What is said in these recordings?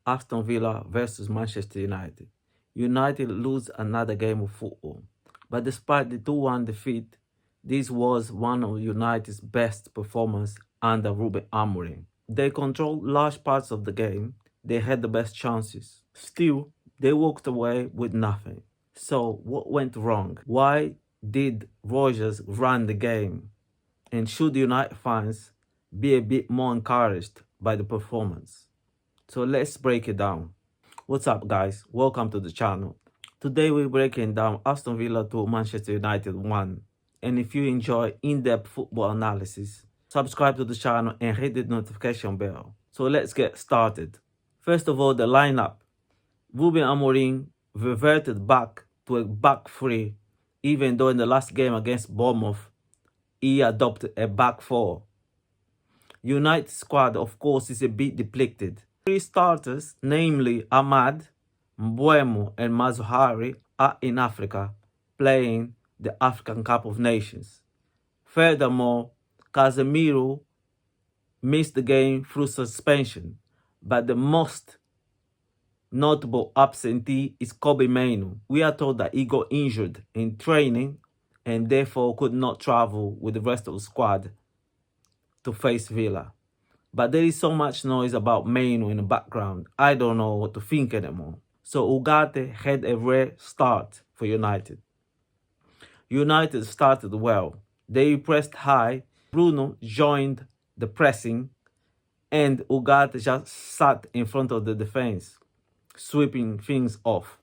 Aston Villa versus Manchester United. United lose another game of football. But despite the 2-1 defeat, this was one of United's best performances under Ruben Amorim. They controlled large parts of the game. They had the best chances. Still, they walked away with nothing. So what went wrong? Why did Rodgers run the game? And should United fans be a bit more encouraged by the performance? So let's break it down. What's up, guys? Welcome to the channel. Today we're breaking down Aston Villa to Manchester United 1. And if you enjoy in-depth football analysis, subscribe to the channel and hit the notification bell. So let's get started. First of all, the lineup. Ruben Amorim reverted back to a back three, even though in the last game against Bournemouth, he adopted a back four. United squad, of course, is a bit depleted. Three starters, namely Ahmad, Mbeumo and Mazuhari, are in Africa, playing the African Cup of Nations. Furthermore, Casemiro missed the game through suspension, but the most notable absentee is Kobbie Mainoo. We are told that he got injured in training and therefore could not travel with the rest of the squad to face Villa. But there is so much noise about Mainoo in the background, I don't know what to think anymore. So Ugarte had a rare start for United. United started well. They pressed high. Bruno joined the pressing and Ugarte just sat in front of the defense, sweeping things off.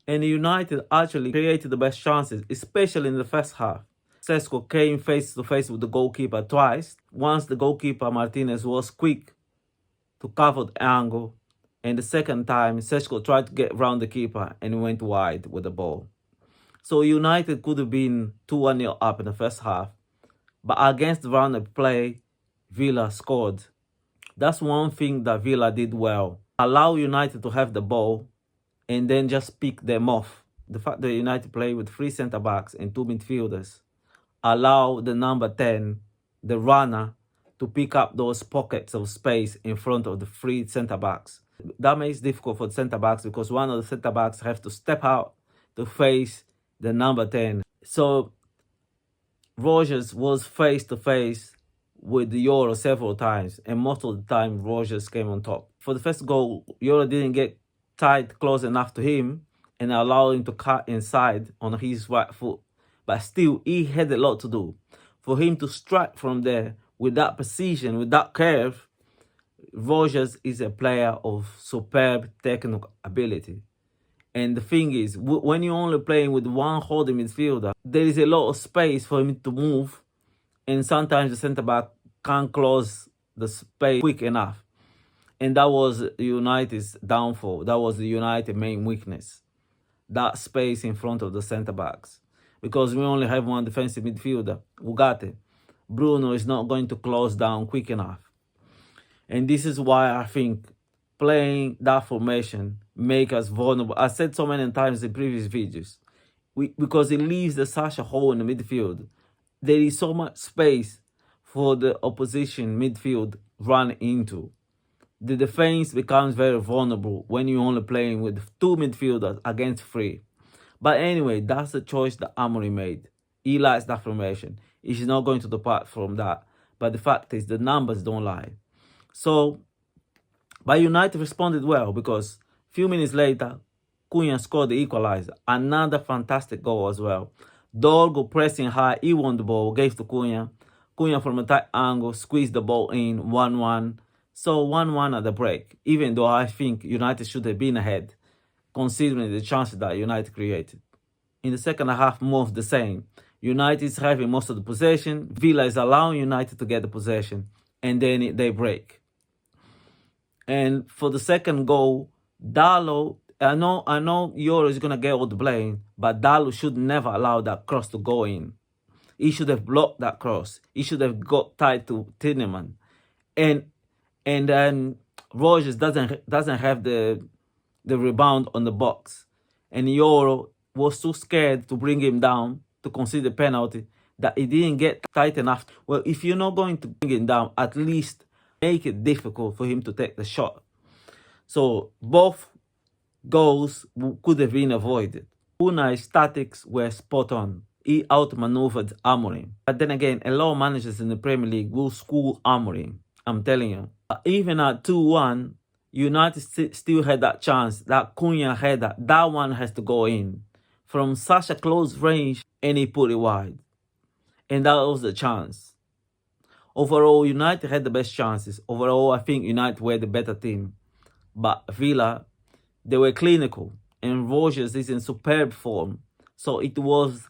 And United actually created the best chances, especially in the first half. Sesko came face to face with the goalkeeper twice. Once the goalkeeper Martinez was quick to cover the angle, and the second time Sesko tried to get around the keeper and went wide with the ball. So United could have been 2-1 up in the first half, but against the round of play, Villa scored. That's one thing that Villa did well. Allow United to have the ball and then just pick them off. The fact that United play with 3 centre-backs and 2 midfielders allow the number 10, the runner, to pick up those pockets of space in front of the 3 centre-backs. That makes it difficult for the centre-backs because one of the centre-backs have to step out to face the number 10. So Rodgers was face-to-face with Yoro several times, and most of the time Rodgers came on top. For the first goal, Yoro didn't get tight close enough to him and allowed him to cut inside on his right foot. But still, he had a lot to do. For him to strike from there with that precision, with that curve, Rodgers is a player of superb technical ability. And the thing is, when you're only playing with one holding midfielder, there is a lot of space for him to move. And sometimes the centre-back can't close the space quick enough. And that was United's downfall. That was the United main weakness. That space in front of the centre-backs. Because we only have one defensive midfielder, Ugarte. Bruno is not going to close down quick enough. And this is why I think playing that formation make us vulnerable. I said so many times in previous videos. Because it leaves such a hole in the midfield. There is so much space for the opposition midfield run into. The defense becomes very vulnerable when you're only playing with 2 midfielders against 3. But anyway, that's the choice that Amorim made. He likes that formation. He's not going to depart from that. But the fact is, the numbers don't lie. So, but United responded well because a few minutes later, Cunha scored the equalizer. Another fantastic goal as well. Dorgo pressing high, he won the ball, gave to Cunha. Cunha from a tight angle, squeezed the ball in, 1-1. So 1-1 at the break, even though I think United should have been ahead, considering the chances that United created. In the second half, more of the same. United is having most of the possession. Villa is allowing United to get the possession, and then they break. And for the second goal, Dalot, I know Yoro is going to get all the blame, but Dalot should never allow that cross to go in. He should have blocked that cross. He should have got tied to Tielemans. And then Rodgers doesn't have the rebound on the box. And Yoro was too scared to bring him down to concede the penalty that he didn't get tight enough. Well, if you're not going to bring him down, at least make it difficult for him to take the shot. So both goals could have been avoided. Unai's tactics were spot on. He outmaneuvered Amorim. But then again, a lot of managers in the Premier League will school Amorim. I'm telling you. Even at 2-1, United still had that chance. That Cunha header, that one has to go in. From such a close range, and he put it wide. And that was the chance. Overall, United had the best chances. Overall, I think United were the better team. But Villa, they were clinical. And Rodgers is in superb form. So it was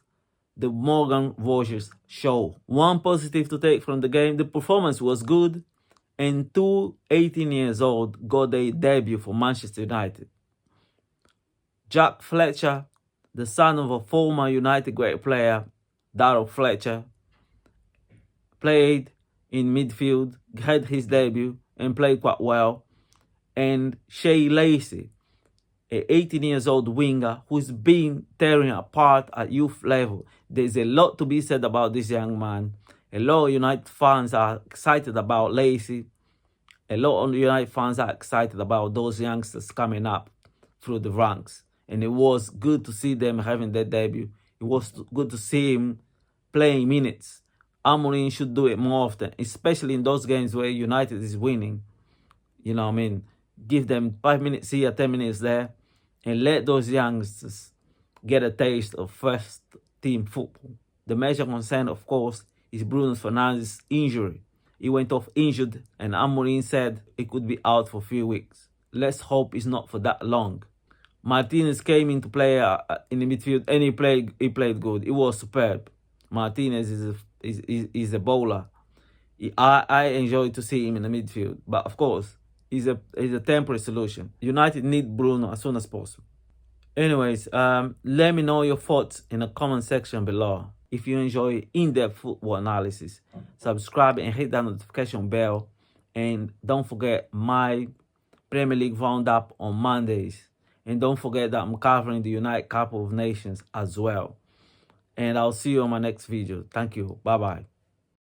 the Morgan Rodgers show. One positive to take from the game, the performance was good. And two 18 years old got their debut for Manchester United. Jack Fletcher, the son of a former United great player, Darryl Fletcher, played in midfield, had his debut and played quite well. And Shea Lacey, an 18 years old winger who's been tearing apart at youth level. There's a lot to be said about this young man. A lot of United fans are excited about Lacey. A lot of United fans are excited about those youngsters coming up through the ranks. And it was good to see them having their debut. It was good to see him playing minutes. Amorim should do it more often, especially in those games where United is winning. You know what I mean? Give them 5 minutes here, 10 minutes there, and let those youngsters get a taste of first team football. The major concern, of course, is Bruno Fernandes' injury. He went off injured, and Amorim said he could be out for a few weeks. Let's hope it's not for that long. Martinez came into play in the midfield, and he played good. It was superb. Martinez is a bowler. I enjoy to see him in the midfield, but of course, he's a temporary solution. United need Bruno as soon as possible. Anyways, let me know your thoughts in the comment section below. If you enjoy in-depth football analysis, subscribe and hit that notification bell. And don't forget my Premier League roundup on Mondays. And don't forget that I'm covering the United Cup of Nations as well. And I'll see you on my next video. Thank you. Bye-bye.